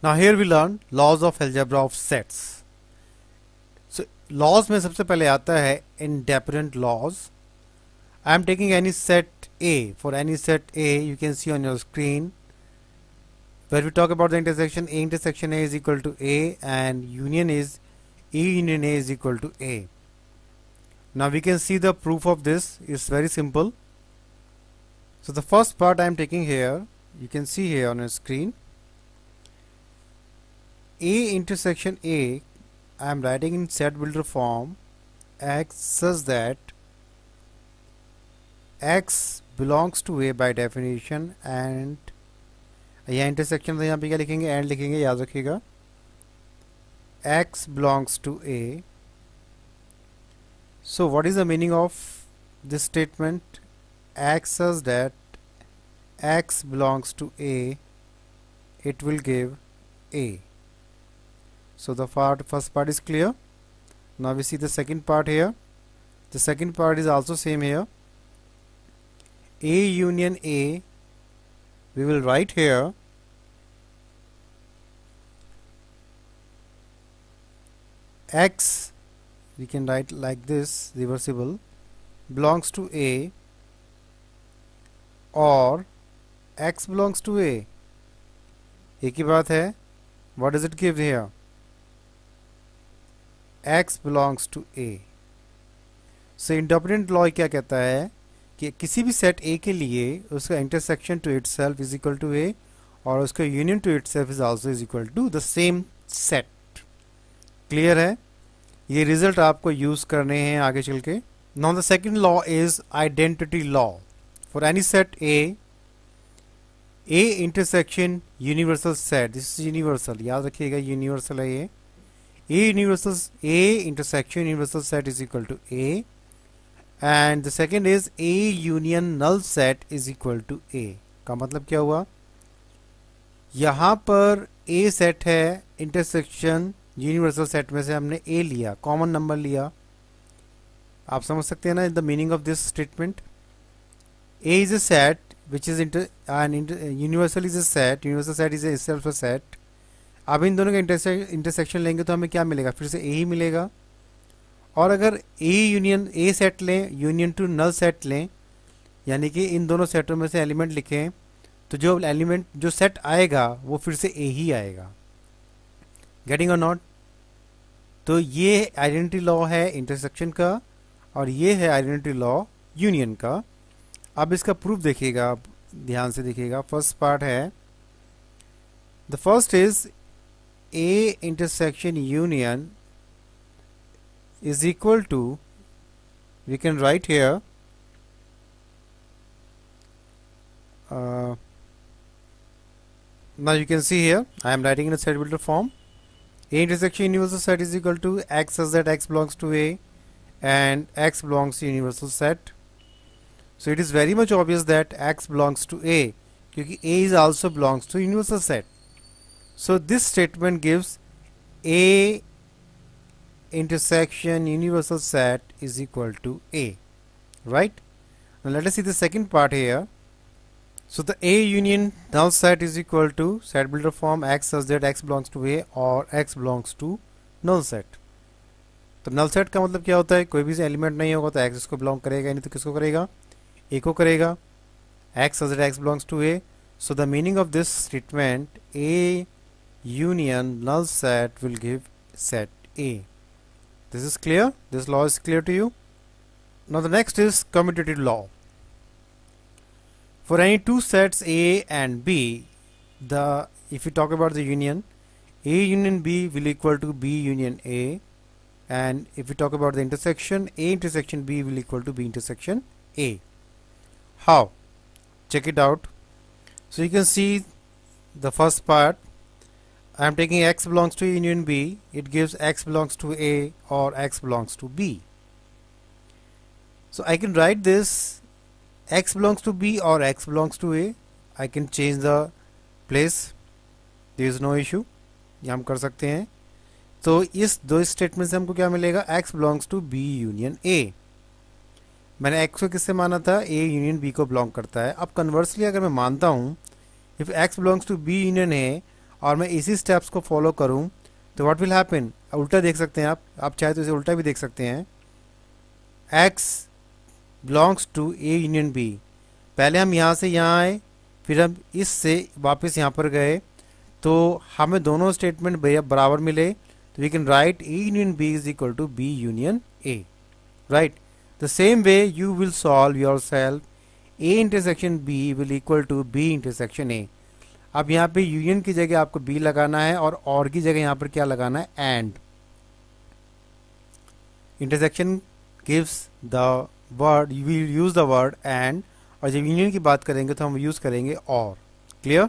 Now here we learn laws of algebra of sets. So laws में सबसे पहले आता है independent laws. I am taking any set A. For any set A, you can see on your screen. Where we talk about the intersection, A intersection A is equal to A, and union is A union A is equal to A. Now we can see the proof of this is very simple. So the first part I am taking here, you can see here on your screen. A intersection A, I am writing in set builder form X such that X belongs to A by definition, and यहाँ intersection था, यहाँ पे क्या लिखेंगे, and लिखेंगे, याद रखिएगा. X belongs to A. So what is the meaning of this statement? X says that X belongs to A, it will give A. So the first part is clear. Now we see the second part here. The second part is also same here. A union A, we will write here X, we can write like this, reversible, belongs to A, or X belongs to A. एक ही बात है. What does it give here? X belongs to A. So independent law क्या कहता है कि किसी भी set A के लिए उसका intersection to itself is equal to A, और उसका union to itself is also is equal to the same set. Clear है? ये रिजल्ट आपको यूज करने हैं आगे चल के. Now the second law is identity law. For any set A intersection universal set, this is universal, याद रखिएगा यूनिवर्सल है ये. A intersection universal set is equal to A, and the second is A union null set is equal to A. का मतलब क्या हुआ? यहाँ पर A सेट है, इंटरसेक्शन यूनिवर्सल सेट में से हमने A लिया, कॉमन नंबर लिया. आप समझ सकते हैं ना the meaning of this statement. A is a set which is universal is a set, universal set is itself a set. अब इन दोनों का इंटरसेक्शन लेंगे तो हमें क्या मिलेगा? फिर से A ही मिलेगा. और अगर A यूनियन A सेट लें, यूनियन टू नल सेट लें, यानी कि इन दोनों सेटों में से एलिमेंट लिखें, तो जो एलिमेंट जो सेट आएगा वो फिर से A ही आएगा. गेटिंग और नॉट? तो ये आइडेंटिटी लॉ है इंटरसेक्शन का, और ये है आइडेंटिटी लॉ यूनियन का. अब इसका प्रूफ देखिएगा, आप ध्यान से देखिएगा. फर्स्ट पार्ट है, the first is A intersection union is equal to, we can write here now you can see here I am writing in a set builder form. A intersection universal set is equal to X such that X belongs to A and X belongs to universal set. So it is very much obvious that X belongs to A, क्योंकि A is also belongs to universal set. So this statement gives A intersection universal set is equal to A, right? Now let us see the second part here. So the A union null set is equal to set builder form X such that X belongs to A or X belongs to null set. तो null set का मतलब क्या होता है? कोई भी element नहीं होगा तो X इसको बिलोंग करेगा, नहीं तो किसको करेगा? A को करेगा. X such that X belongs to A. So the meaning of this statement, A union null set will give set A. This is clear? This law is clear to you? Now the next is commutative law. For any two sets A and B, if you talk about the union, A union B will equal to B union A, and if we talk about the intersection, A intersection B will equal to B intersection A. How? Check it out. So you can see the first part. I am taking X belongs to union B, it gives X belongs to A or X belongs to B. So I can write this X belongs to B or X belongs to A. I can change the place, there is no issue, ये हम कर सकते हैं. तो इस दो statement से हमको क्या मिलेगा? X belongs to B union A. मैंने X को किससे माना था? A union B को बिलोंग करता है. अब कन्वर्सली अगर मैं मानता हूँ if X belongs to B union A और मैं इसी स्टेप्स को फॉलो करूं तो व्हाट विल हैपन, उल्टा देख सकते हैं आप चाहे तो इसे उल्टा भी देख सकते हैं। x belongs to A union B, पहले हम यहाँ से यहाँ आए, फिर हम इससे वापस यहाँ पर गए, तो हमें दोनों स्टेटमेंट बराबर मिले, तो we can write A union B is equal to B union A, right. The same way you will solve yourself A intersection B will equal to B intersection A. अब यहाँ पे union की जगह आपको B लगाना है और की जगह यहाँ पर क्या लगाना है, and. Intersection gives the word, you will use the word and, और जब यूनियन की बात करेंगे तो हम यूज करेंगे और। क्लियर?